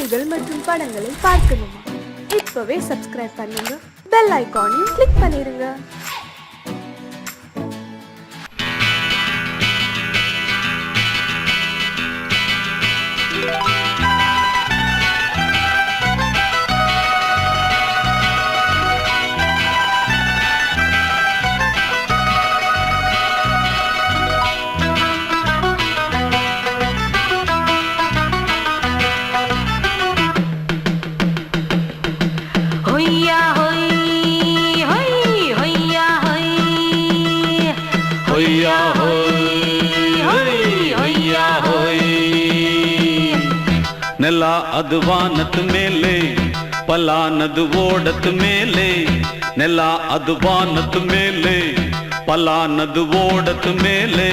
செய்திகள் மற்றும் படங்களை பார்க்கணுமா? இப்பவே சப்ஸ்கிரைப் பண்ணுங்க, பெல் ஐகானையும் கிளிக் பண்ணிருங்க. ನೆಲ ಅದು ವಾನದ ಮೇಲೆ, ಪಲಾನದು ಓಡದ ಮೇಲೆ. ನೆಲ ಅದು ವಾನದ ಮೇಲೆ, ಪಲಾನದು ಓಡದ ಮೇಲೆ.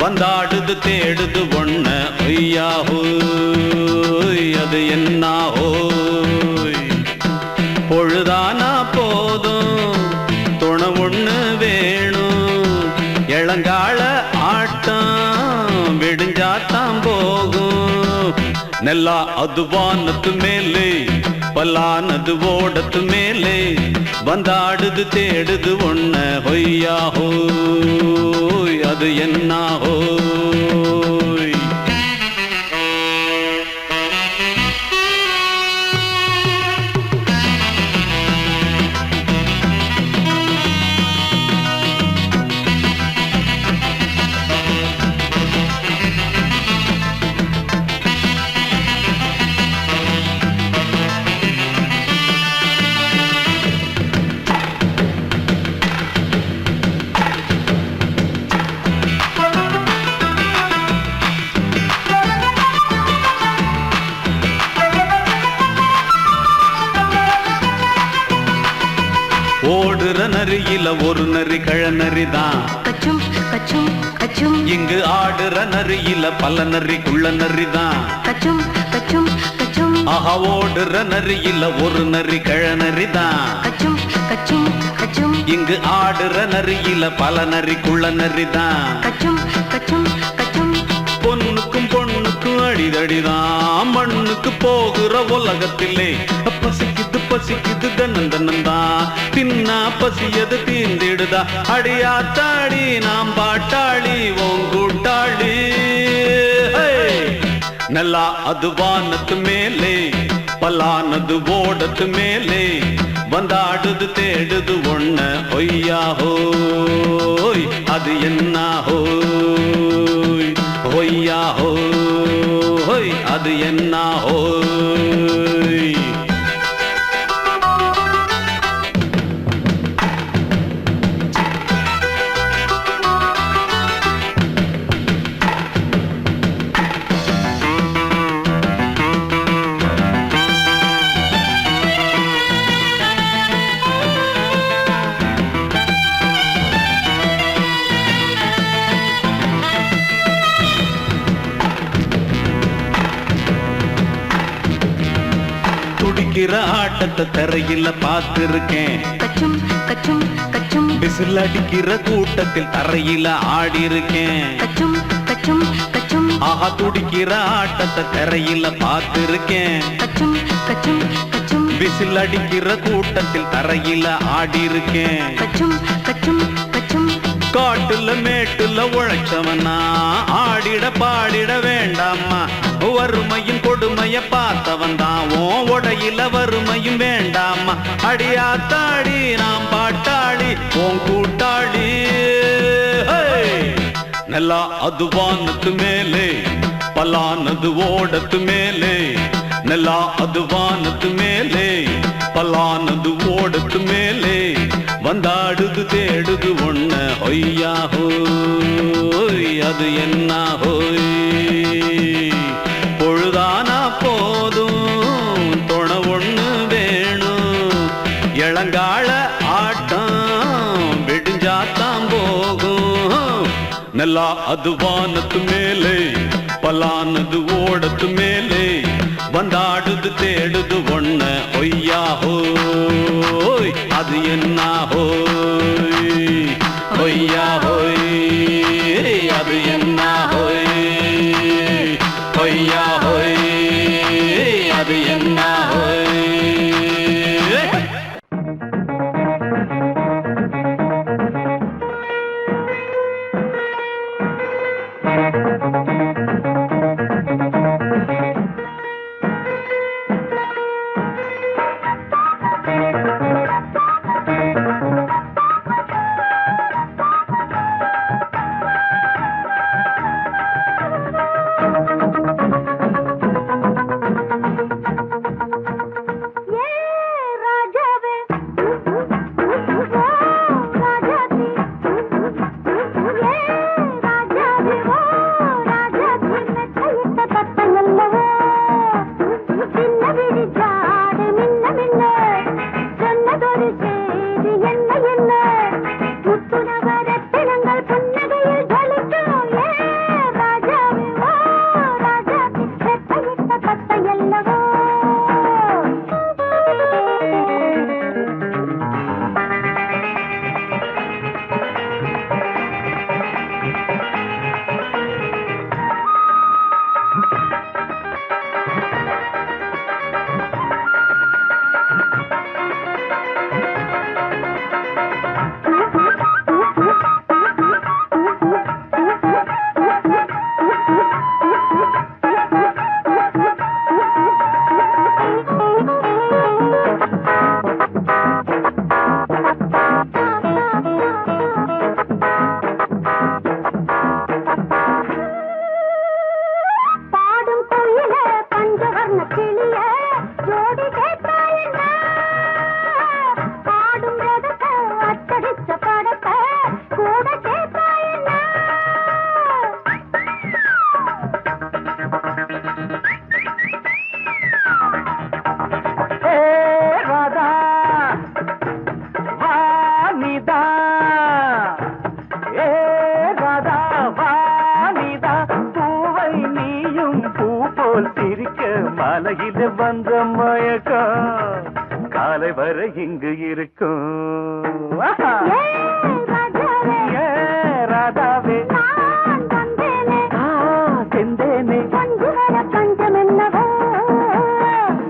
ಬಂದಾಡುದು தேடுது ஒண்ண ஒய்யா ஹோய், அது என்ன ஹோய். பொழுதானா போதும் துணை ஒண்ணு வேணும். இளங்கால ஆட்டம் விடிஞ்சாத்தான் போகும். ನೆಲ ಅದು ವಾನದ ಮೇಲೆ, ಪಲಾನದು ಓಡದ ಮೇಲೆ. ಬಂದಾಡುದು தேடுது ஒண்ண ஒய்யா ஹோய், அது என்ன ஹோய். ஓடுற நரியில ஒரு நரி கழநரிதான். கச்சும் கச்சும் கச்சும். இங்கு ஆடுற நரியில பல நரி குள்ள நரிதான். கச்சும் கச்சும் கச்சும். ஆஹா, ஓடுற நரியில ஒரு நரி கழநரிதான். கச்சும் கச்சும் கச்சும். இங்கு ஆடுற நரியில பல நரி குள்ள நரிதான். கச்சும் கச்சும் கச்சும். பொண்ணுக்கும் பொண்ணுக்கும் அடிதடிதான். மண்ணுக்கு போகிற உலகத்திலே பசிக்குது பசிக்குது தன்னந்தனந்தான். தின்னா பசியது தீந்திடுதா. அடியாத்தாடி நாம் பாட்டாளி ஓங்கூட்டாளி. ನೆಲ ಅದು ವಾನದ ಮೇಲೆ, ಪಲಾನದು ಓಡದ ಮೇಲೆ. ಬಂದಾಡುದು தேடுது ஒண்ண ஒய்யா ஹோய், அது என்ன ஹோய். ஒய்யா ஹோய், அது என்ன ஹோய். துடிக்கிற ஆட்டத்தை தரையில பார்த்திருக்கேன். கச்சும் கச்சும் கச்சும். விசில் அடிக்கிற கூட்டத்தில் தரையில ஆடி இருக்கேன். கச்சும் கச்சும் கச்சும். ஆஹா, துடிக்கிற ஆட்டத்தை தரையில பார்த்திருக்கேன். கச்சும் கச்சும் கச்சும். விசில் அடிக்கிற கூட்டத்தில் தரையில ஆடி இருக்கேன். கச்சும் கச்சும் கச்சும். காட்டுல மேட்டுல உழைச்சவனா ஆடிட பாடிட வேண்டாமா. வறுமையும் கொடுமைய பார்த்தவன் தான் உன் உடையில வறுமையும் வேண்டாமா. அடியாத்தாடி நாம் பாட்டாளி உன் கூட்டாளி. ನೆಲ ಅದು ವಾನದ ಮೇಲೆ, ಪಲಾನದು ಓಡದ ಮೇಲೆ. ನೆಲ ಅದು ವಾನದ ಮೇಲೆ, ಪಲಾನದು ಓಡದ ಮೇಲೆ. ಬಂದಾಡುದು தேடுது ஒண்ண ஒய்யா ஹோய், அது என்ன ஹோய். பொழுதானா போதும் துணை ஒண்ணு வேணும். இளங்கால ஆட்டம் விடிஞ்சாத்தான் போகும். ನೆಲ ಅದು ವಾನದ ಮೇಲೆ, ಪಲಾನದು ಓಡದ ಮೇಲೆ. ಬಂದಾಡುದು தேடுது ஒண்ண ஒய்யா ஹோய், அது என்ன ஹோய். ஒய்யா ஹோய், அது என்ன ஹோய். ஒய்யா ஹோய், அது என்ன மலையில வந்த மயக்கம் காலை வரை இங்கு இருக்கும் ராதாவே செந்தேனே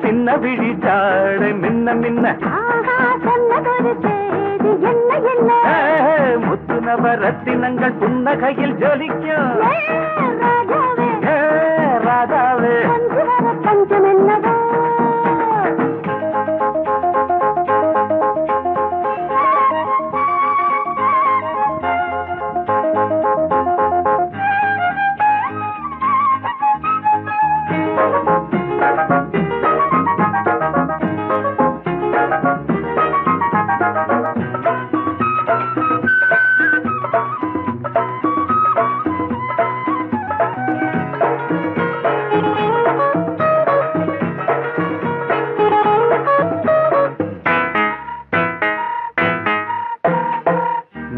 சின்ன விழி சாட மின்ன மின்ன முத்து நவரத்தினங்கள் புன்னகையில் ஜொலிக்கும் ராதாவே பஞ்சம் என்னவோ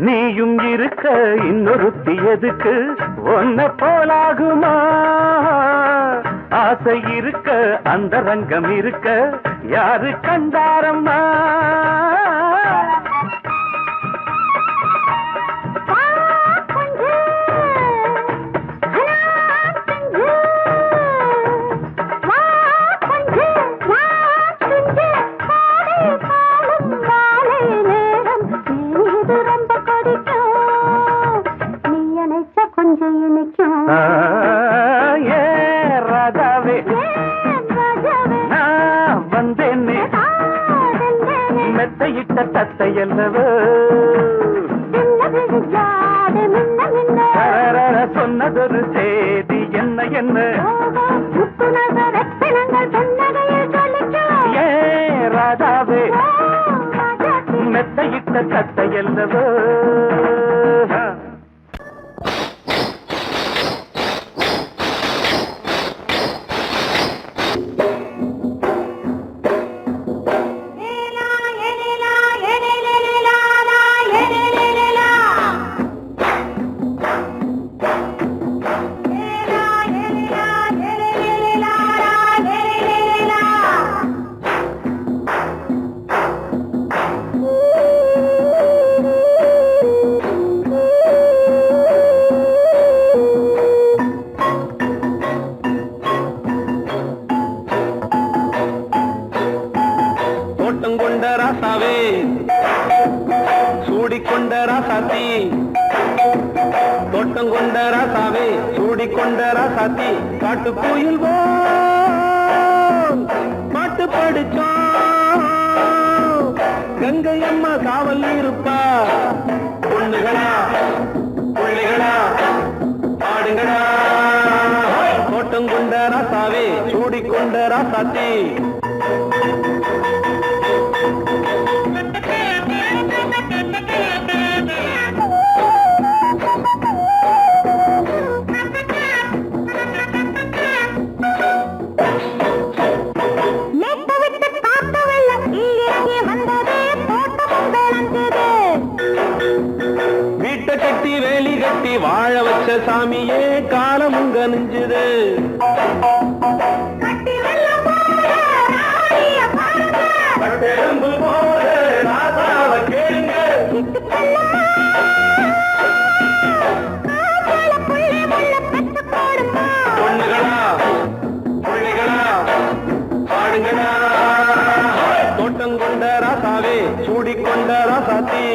நீயும் இருக்க இன்னொருத்தி எதுக்கு ஒன்ன போலாகுமா ஆசை இருக்க அந்த ரங்கம் இருக்க யாரு கண்டாரம்மா ராதாவே நான் வந்தேனே மெத்தையிட்ட தத்தை அல்லவோ சொன்னதொரு செய்தி என்ன என்ன ராதாவே மெத்தையிட்ட தத்தை அல்லவோ கொண்ட ராசாவே சூடிக்கொண்ட ராசாத்தி தோட்டம் கொண்ட ராசாவே சூடிக்கொண்ட ராசாத்தி காட்டு கோயில் பாட்டு படிச்சோம் கங்கை அம்மா காவல் இருப்பா பொண்ணுகளா பிள்ளைகளா ஆடுங்களா தோட்டம் கொண்ட ராசாவே சூடிக்கொண்ட ராசாத்தி வீட்டை கட்டி வேலி கட்டி வாழ வச்ச சாமியே காலமுங்க நெஞ்சுது பொண்ணுகளா பிள்ளைகளா ஆடுங்களா தோட்டம் கொண்ட ராசாவே சூடிக்கொண்ட ராசாத்தி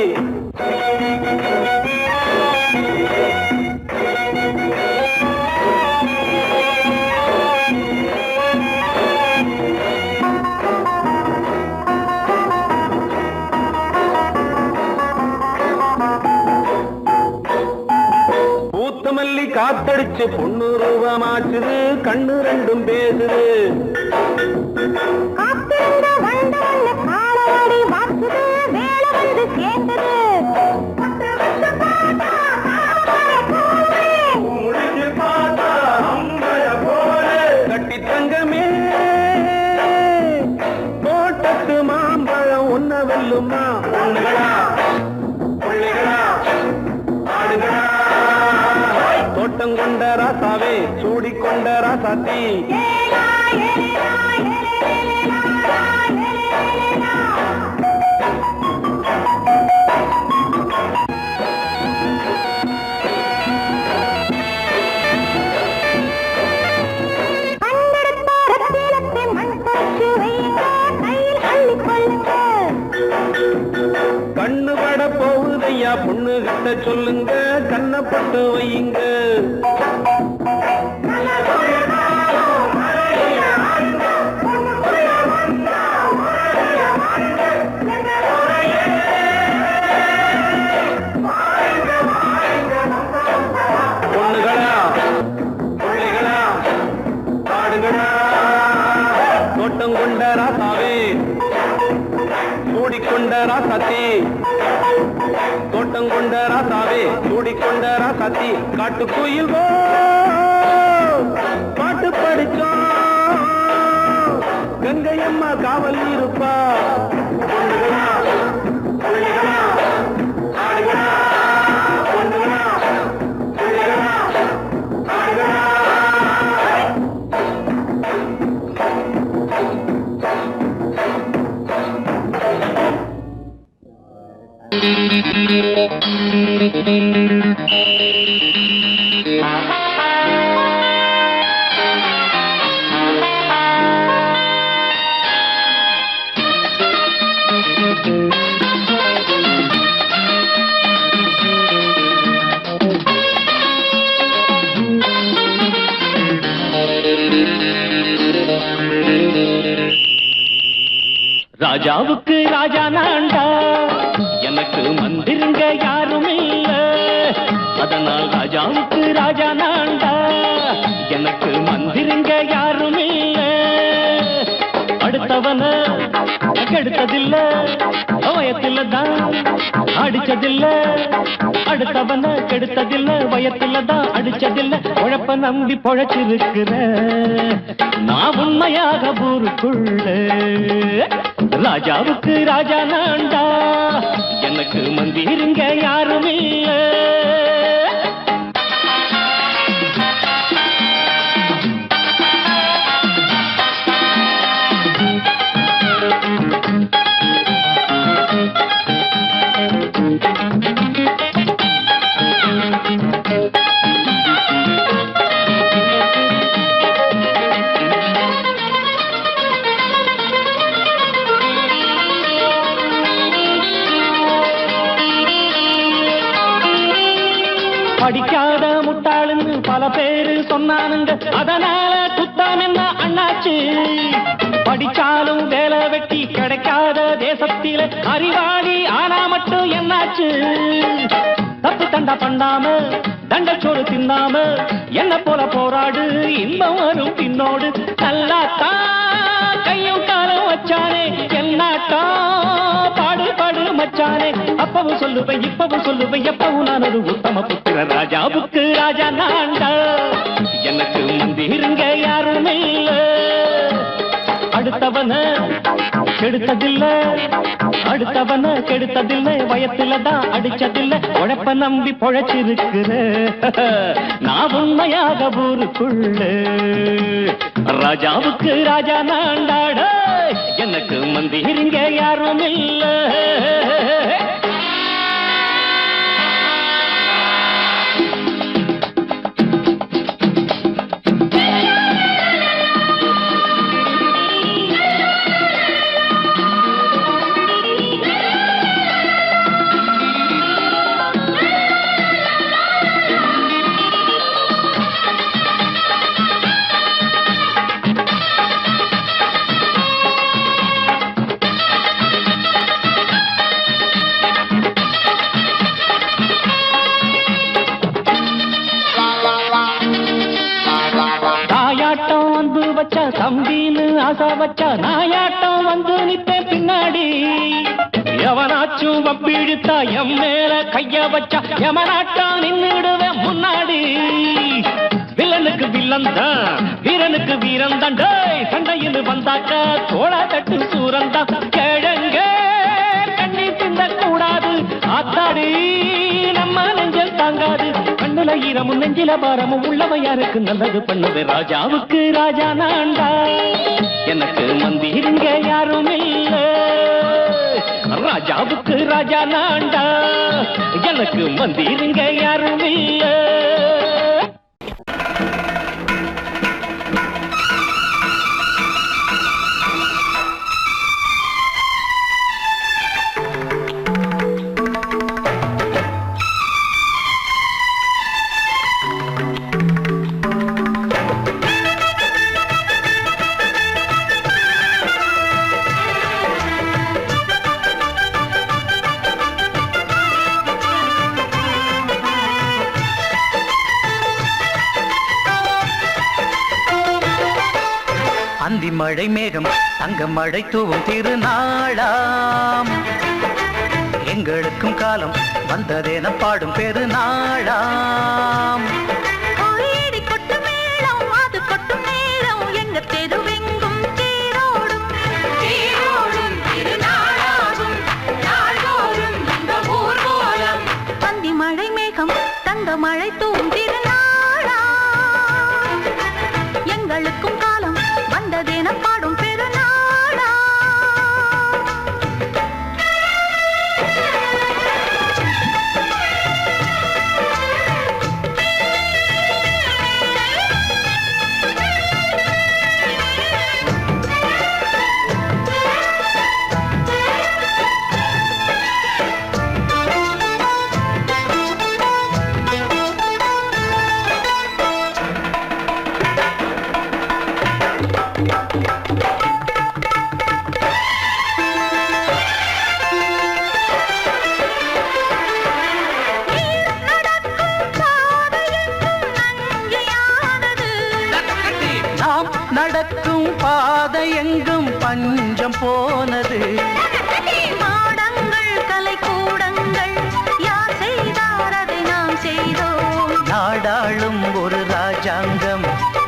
பூத்தமல்லி காத்தடிச்சு பொண்ணு ரூபமாச்சுது கண்ணு ரெண்டும் பேசுது கட்டி தங்கமே தோட்டத்து மாம்பழம் ஒன்ன வெல்லுமா பொண்ணுகளா பிள்ளைகளா ஆடுகளா தோட்டம் கொண்ட ராசாவே சூடிக்கொண்ட ராசாத்தி கண்ணு பட போகுதையா பொண்ணு கிட்ட சொல்லுங்க கண்ணப்பட்டு வையுங்க பொண்ணுகளா பிள்ளைகளா ஆடுகளா தோட்டம் கொண்ட ராசாவே சூடிக்கொண்ட ராசாத்தி தோட்டம் கொண்ட ராசாவே சூடிக்கொண்ட ராசாத்தி காட்டு கோயில் பாட்டு படிச்சோம் கங்கை அம்மா காவல் இருப்பா பொண்ணுகளா பிள்ளைகளா ஆடுகளா பொண்ணுகளா பிள்ளைகளா ஆடுகளா ராஜாவுக்கு ராஜா நான்டா எனக்கு மந்திருங்க யாரும் இல்ல அதனால் ராஜாவுக்கு ராஜா நான்டா எனக்கு மந்திருங்க யாரும் இல்ல அடுத்தவன கெடுத்ததில்ல வயத்துல தான் அடிச்சதில்ல அடுத்தவன கெடுத்ததில்ல வயத்துல தான் அடிச்சதில்ல உழப்ப நம்பி பொழைச்சிருக்கிற நான் உண்மையாக ஊருக்குள்ள ராஜாவுக்கு ராஜா நான்டா எனக்கு மந்திருங்க யாரும் இல்ல படிக்காத முட்டாளுன்னு பல பேரு சொன்னானுங்க, அதனால குத்தம் என்ன அண்ணாச்சு? படிச்சாலும் வேலை வெட்டி கிடைக்காத தேசத்தில அறிவாளி ஆனா மட்டும் என்னாச்சு? தப்பு தண்டா பண்ணாம தண்டச்சோறு தின்னாம என்ன போல போராடு, இன்பம் வரும் பின்னோடு. நல்லாத்தான் கையும் காலம் வச்சானே, என்னாட்டா பாடு பாடு மச்சானே. அப்பவும் சொல்லுவேன் இப்பவும் சொல்லுவேன், எப்பவும் நான் ஒரு உத்தம புத்திர. ராஜாவுக்கு ராஜா நான்டா, எனக்கு முந்திருங்க யாரும் இல்ல. அடுத்தவன கெடுத்ததில்ல, அடுத்தவன கெடுத்ததில்ல, வயத்துல தான் அடிச்சதில்ல. உழைப்ப நம்பி பொழைச்சிருக்கிற நான் உண்மையாக ஊருக்குள்ள. ராஜாவுக்கு ராஜா நான்டாட, எனக்கு மந்திரிங்க யாரும் இல்ல. தம்பின்னு ஆசா வச்சா நாயாட்டம் வந்து நிப்பேன் பின்னாடி. எவனாச்சும் வப்பிழுத்தா எம் மேல கைய வச்சா எவனாட்டம் நின்னுடுவேன் முன்னாடி. வில்லனுக்கு வில்லன் தான், வீரனுக்கு வீரன் தான். சண்டையில் வந்தாக்கா தோளா தட்டு சூரன் தான். கிழங்க கண்ணி திந்த கூடாது, ஆத்தாடி நம்ம நெஞ்சல் தாங்காது. கண்ணுல ஈரமும் நெஞ்சில பாரமும் உள்ளவன் யாருக்கு நல்லது பண்ணுது. ராஜாவுக்கு ராஜா நான்டா, எனக்கு மந்திருங்க யாரும் இல்ல. ராஜாவுக்கு ராஜா நான்டா, எனக்கு மந்திருங்க யாரும் இல்ல. அந்தி மழை மேகம் தங்க மழை தூவும் திருநாளாம், எங்களுக்கும் காலம் வந்ததென பாடும் பெருநாளாம். மழை மேகம் தங்க மழை தூவும் திருநாளா, எங்களுக்கும் காலம் வந்ததென பாடும் பெருநாளா. நடக்கும் பாதை எங்கும் பஞ்சம் போனது. மாடங்கள் கலை கூடங்கள் யார் செய்தார் அதை நாம் செய்தோம். நாடாளும் ஒரு ராஜாங்கம்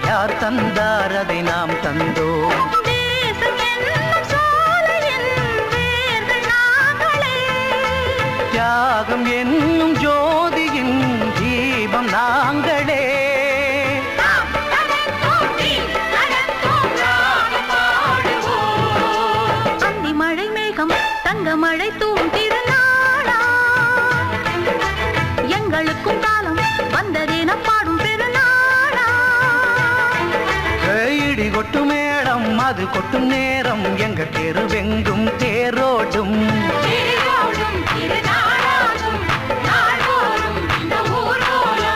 யார் தந்தார் அதை நாம் தந்தோம். தேசம் என்னும் சோலையின் வேர்கள் நாங்களே, தியாகம் என்னும் ஜோதியின் தீபம் நாங்களே. தங்க மழை தூவும் திருநாளா, எங்களுக்கும் காலம் வந்ததென பாடும் பெருநாளா. இடி கொட்டும் மேடம் அது கொட்டும் நேரம், எங்க தெருவெங்கும் தேரோடும். திருநாளாகும் நாள்தோறும் இந்த ஊர்வலம்.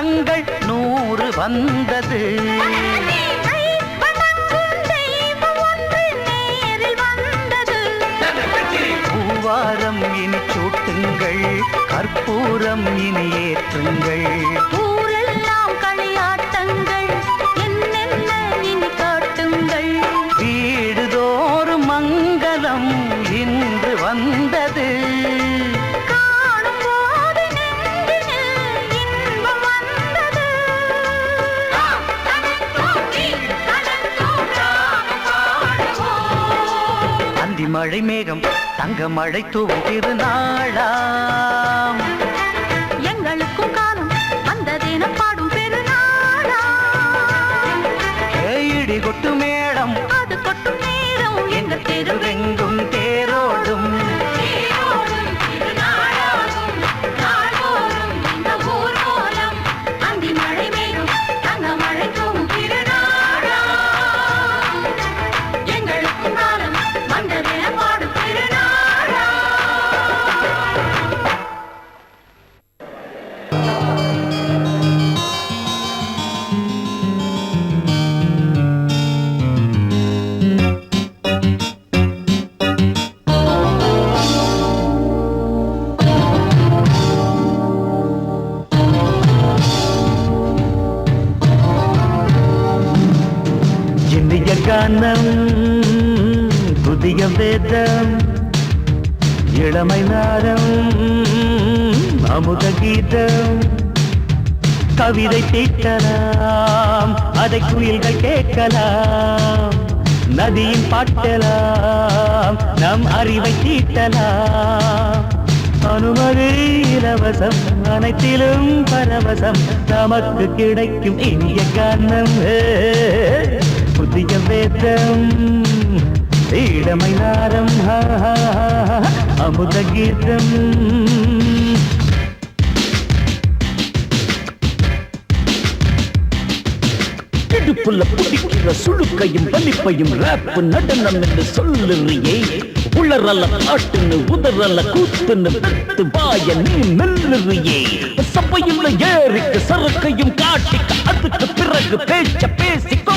சொந்தங்கள் 100 வந்தது. பூவாரம் இனி சூட்டுங்கள், கற்பூரம் இனி ஏற்றுங்கள். ஊரெல்லாம் களியாட்டங்கள், என்னென்ன இனி காட்டுங்கள். வீடுதோறும் மங்களம் இன்று வந்தது. மழை மேகம் தங்க மழை தூவும் திருநாளாம். எங்களுக்கும் காலம் வந்ததென பாடும் பெருநாளாம். இடி கொட்டு மேளம் அது கொட்டும் நேரம் எங்கள் தெருவெங்கும் தேரோடும். அந்தி மழை மேகம் தங்க மழை தூவும் திருநாளாம். எங்களுக்கும் காலம் வந்ததென பாடும் திருநாளாம். இனிய கானம் புதிய வேதம் இளமை நாரம் அமுத கீதம். கவிதை தீட்டலாம், அதை குயில்கள் கேட்கலாம். நதியின் பாட்டலாம், நம் அறிவை தீட்டலாம். அனுமதி இலவசம், அனைத்திலும் பரவசம். நமக்கு கிடைக்கும் இனிய கானம் புதிய வேதம் இளமை நாரம் அமுத கீதம். இடுப்புள்ள புடிக்கிற சுழுக்கையும் வலிப்பையும் ரேப்பு நடனம் என்று சொல்லுறியே. உளறல பாட்டுன்னு உதறல கூத்துன்னு பெத்து வாய நீ மெல்லுறியே. சபையுள்ள ஏறிக்கு சரக்கையும் காட்டிக்க, அதுக்கு பிறகு பேச்ச பேசிக்கோ.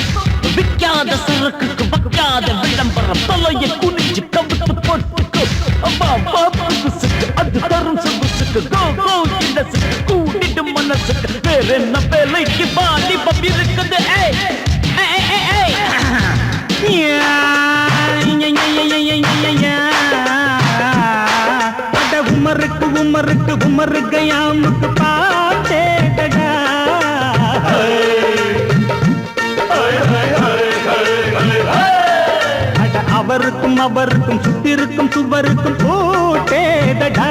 விக்காத சரக்குக்கு வக்காத விளம்பரம், தலைய குனிஞ்சு கவுத்து போட்டுக்கோ. அம்மா பாப்புக்கு அது தரும் சொகுசுக்கு, கோ கோ இடசுக்கு கூட்டிடும் மனசுக்கு. வேற என்ன வேலைக்கு வாலிபம் இருக்குது? உமருக்கு உமருக்கு உமருக்கு யாமுக்கு பாட்டேடா. அவருக்கும் அவருக்கும் சுத்திருக்கும் சுவருக்கும் போட்டேடா.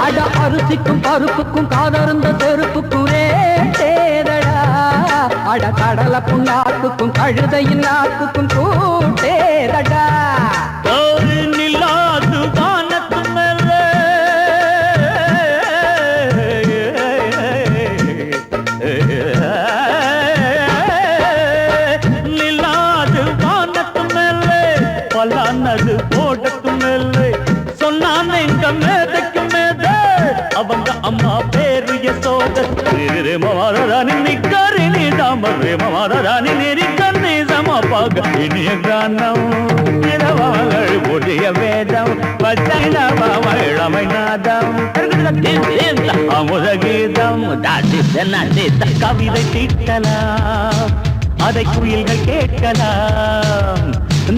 அட அரிசிக்கும் பருப்புக்கும் காதருந்த செருப்புக்கும் ரேடா. அட கடலை புண்ணாக்குக்கும் கழுதையின் நாக்குக்கும் கூட்டேடா. நில்லாது வானத்து மேல நில்லாது வானத்து மேல பலானது போடத்து மேல. சொன்னான் எங்க மேதைக்கு மேத அவங்க அம்மா பேரு யசோத. மவாராணி நிக்காரி நீ தாமரே மவாராணி நெறிக்கண்ணி சமப்பாக. இனிய கானம் இரவங்கள் புதிய வேதம் பச்சைளமை நாதம் அமுத கீதம். கவிதை தீட்டலாம், அதை குயில்கள் கேட்கலாம்.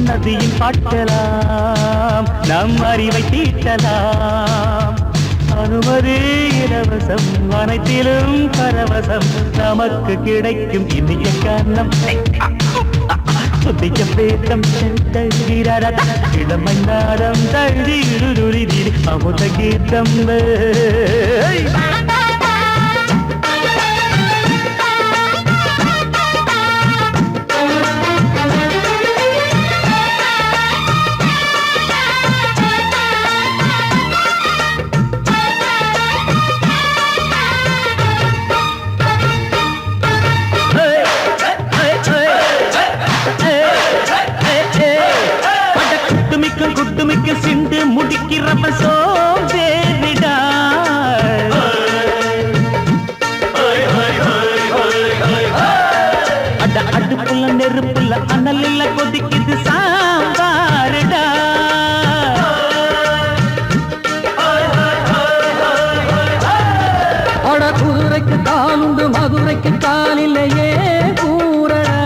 நதியின் பாட்டலாம், நம் அறிவை தீட்டலாம். அனுமதி இலவசம், அனைத்திலும் பரவசம். நமக்கு கிடைக்கும் இனிய காரணம் புதிய வேதம். இளமை நாடம் தள்ளி அமுத கீதம். குட்டுமிக்க வரைக்கும் சிண்டு முடிக்கிறப்ப சோம்பேறிடா. அட அடுப்புல நெருப்புல அனலில் கொதிக்குது சாம்பாருடா. அட குதிரைக்கு காலுண்டு மதுரைக்கு காலில்லையே கூறடா.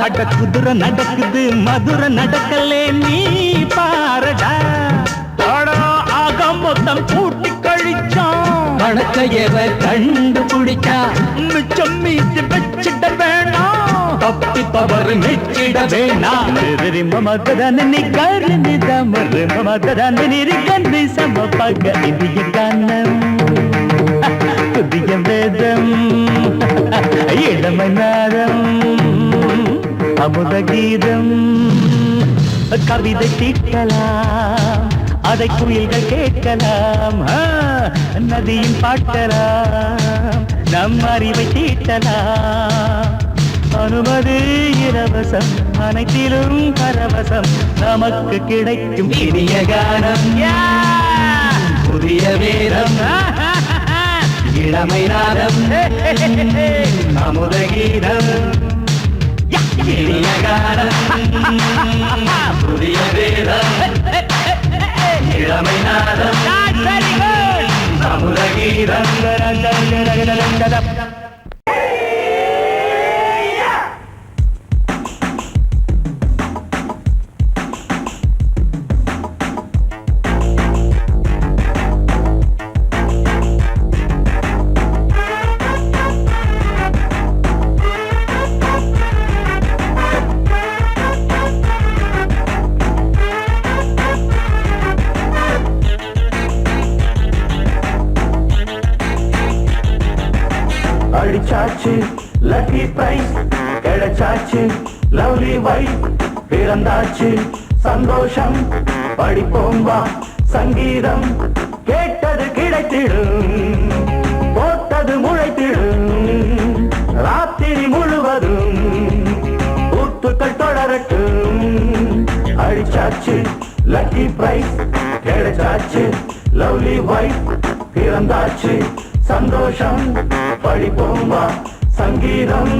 அட குதிரை நடக்குது மதுரை நடக்கலே நீ பாரடா. ஆக மொத்தம் கூட்டி கழிச்சான் வழக்கையவ கண்டுபிடிச்சா மிச்சம் மீது வச்சிட வேணாம். தப்பி தவறு மெச்சிட வேணாம். மமதனி கருணி தமரு மமதனி கண்டு சமபக இந்திய கானம் புதிய வேதம் இளமநாதம் அமுத கீதம். கவிதை தீட்டலாம் அதை குயில்கள் கேட்கலாம். நதியின் பாட்டலாம் நம் அறிவை தீட்டலாம். அனுமதி இலவசம் அனைத்திலும் பரவசம் நமக்கு கிடைக்கும் இனிய கானம். புதிய வேதம் இளமை நாதம் அமுத கீதம். இனிய கானம் புதிய வேதம் இளமை நாதம் அமுத கீதம். அடிச்சாச்சு லக்கி பிரைஸ் கிடைச்சாச்சு லவ்லி வைஃப் பிறந்தாச்சு சந்தோஷம் படிப்போம் வா சங்கீதம். கேட்டது கிடைத்திடும் போட்டது முளைத்திடும் ராத்திரி முழுவதும் ஊத்துக்கள் தொடரட்டும். அடிச்சாச்சு லக்கி பிரைஸ் கிடைச்சாச்சு லவ்லி வைஃப் பிறந்தாச்சு சந்தோஷம் படிப்போம் வா சங்கீதம்.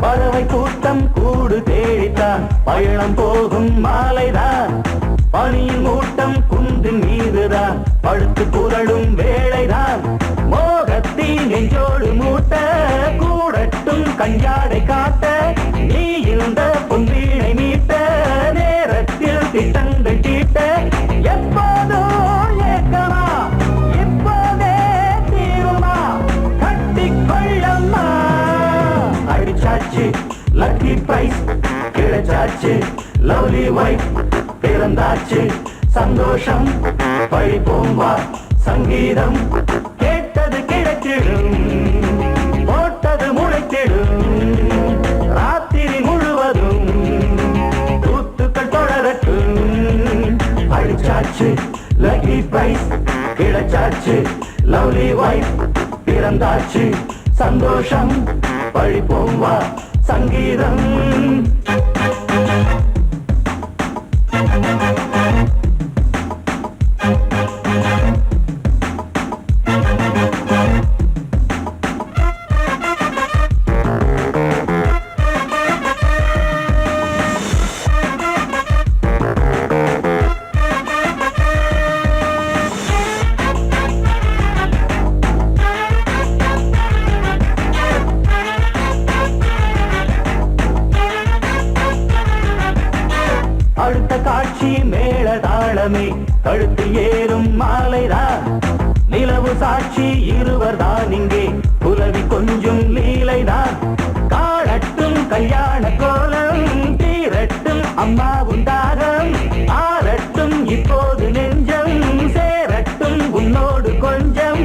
பறவை கூட்டம் கூடு தேடித்தான் பயணம் போகும் மாலைதான். பனியின் மூட்டம் குந்தின் மீதுதான் படுத்து புரளும் வேளைதான். மோகத்தின் நெஞ்சோடு மூட்ட கூடட்டும் கஞ்சாடை காட்ட. நீ இந்த பொன்வீணை மீட்ட நேரத்தில் திட்டங்கள் தீட்ட. எப்போதோ ஏக்கமா இப்போதே தீருமா கட்டிக்கொள்ளம்மா. அடிச்சாச்சு லக்கி பிரைஸ் கிடைச்சாச்சு லவ்லி வைஃப் பிறந்தாச்சு சந்தோஷம் படிப்போம் வா சங்கீதம். கேட்டது கிடைத்திடும் போட்டது முளைத்திடும் ராத்திரி முழுவதும் கூத்துக்கள் தொடரட்டும். அடிச்சாச்சு லக்கி பிரைஸ் கிடைச்சாச்சு லவ்லி வைஃப் பிறந்தாச்சு சந்தோஷம் படிப்போம் வா சங்கீதம். அடுத்த காட்சி மேளதாளமே கழுத்தில் ஏறும் மாலைதான். நிலவு சாட்சி இருவர்தான் இங்கே புலவி கொஞ்சம் லீலைதான். காணட்டும் கல்யாண கோலம் தீரட்டும் அம்மா உண்டாகம். ஆரட்டும் இப்போது நெஞ்சம் சேரட்டும் உன்னோடு கொஞ்சம்.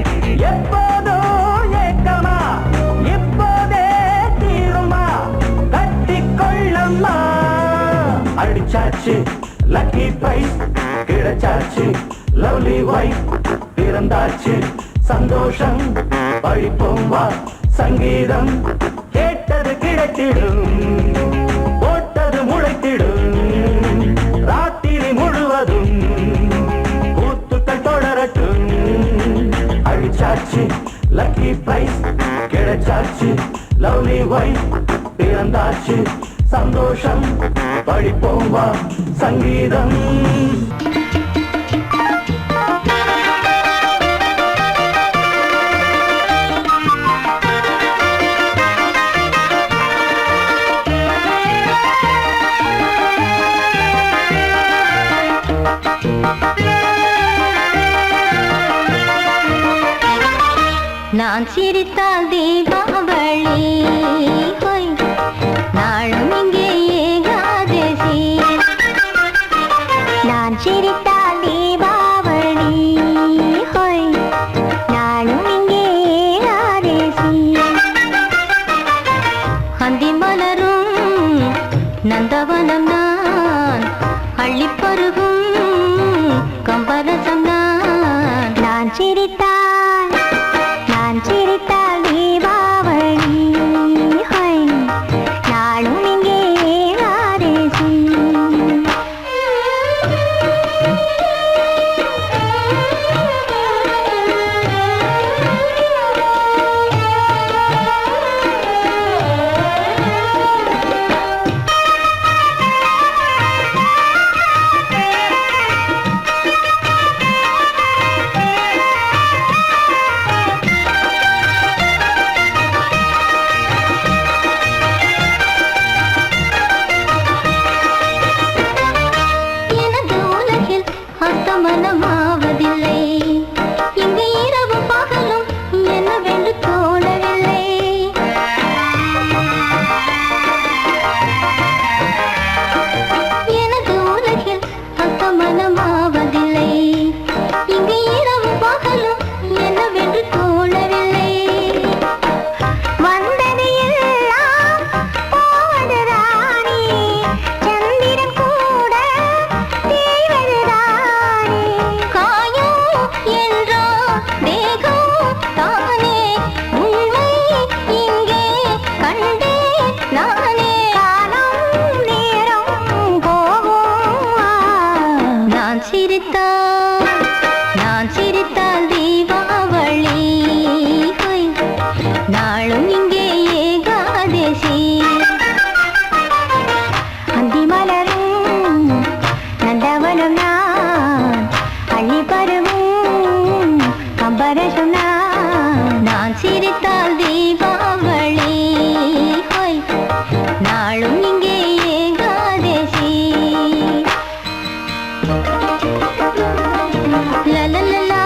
எப்போதோ ஏக்கமா இப்போதே தீரும் படிச்சாச்சு லக்கி பிரைஸ் கிடைச்சாச்சு லவ்லி வைஃப் பிறந்தாச்சு சந்தோஷம் படிப்போம் வா சங்கீதம் கேட்டது கிடைத்திடும் போட்டது முளைத்திடும் ராத்திரி முழுவதும் கூத்துக்கள் தொடரட்டும் அழிச்சாச்சு லக்கி பிரைஸ் கிடைச்சாச்சு லவ்லி வைஃப் பிறந்தாச்சு சந்தோஷம் படிப்போம் வா சங்கீதம் நான் சிரித்தால் தீபாவளி ஹோய் நாளும் இங்கே ஏகாதசி நான் சிரித்தால் தீபாவளி ஹோய் நாளும் இங்கே ஏகாதசி அந்தி மலரும் நந்தவனம் நான் அள்ளிப்பருகும் கம்பரசம் நான் சிரித்தால் தீபாவளி ஹோய் நாளும் இங்கே ஏகாதசி மனமாவதில்லை இங்கு இரவு பகலும் என்னவென்று தோணவில்லை எனது உலகில் அர்த்தமனமாவதில்லை இங்கு இரவு பகலும் என்னவென்று தோணவில்லை வந்தது எல்லாம் போவது ராணி சந்திரன் கூட தேய்வதுதான் என்றோ தேகம் தானே உண்மை இங்கே கண்டே நானே காலம் நேரம் போகும் நான் சிரித்தால் தீபாவளி ஹோய் நாளும் இங்கே ஏகாதசி அந்தி மலரும் நந்தவனம் நான் அள்ளி பருவும் கம்பரசம் நான் சிரித்தால் தீபாவளி ஹோய் நாளும் இங்கே ஏகாதசி லலலலா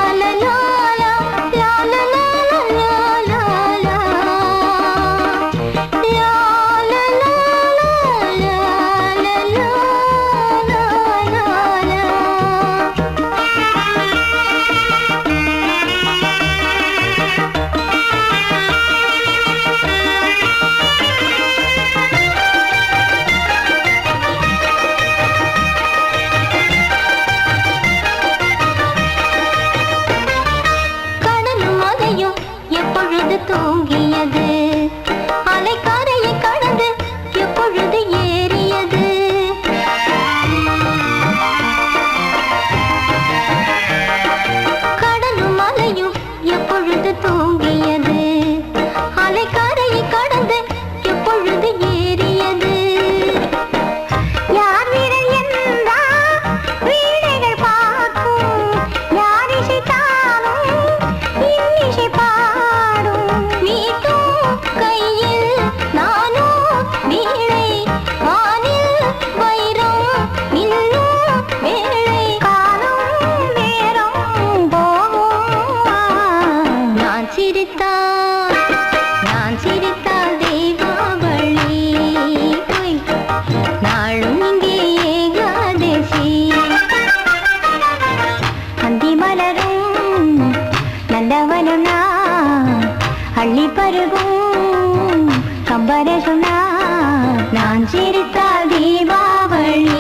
தூங்கியது அலைக்கரையை கடந்து எப்பொழுது ஏறியது கடலும் மலையும் எப்பொழுது தூங்கியது அலைக்கரையை கடந்து எப்பொழுது ஏறியது யார் வீரன் என்றா வீணைகள் பார்க்கும் யார் இசைத்தாலும் இன்னிசை கையில் நானோ வீணை வானில் வைரம் இன்னும் வேளை காலம் நேரம் போகும் நான் சிரித்தால் தீபாவளி ஹோய் நாளும் இங்கே ஏகாதசி அந்தி மலரும் நந்தவனம் நான் அள்ளி பருகும் கம்பரசம் நான் சிரித்தால் தீபாவளி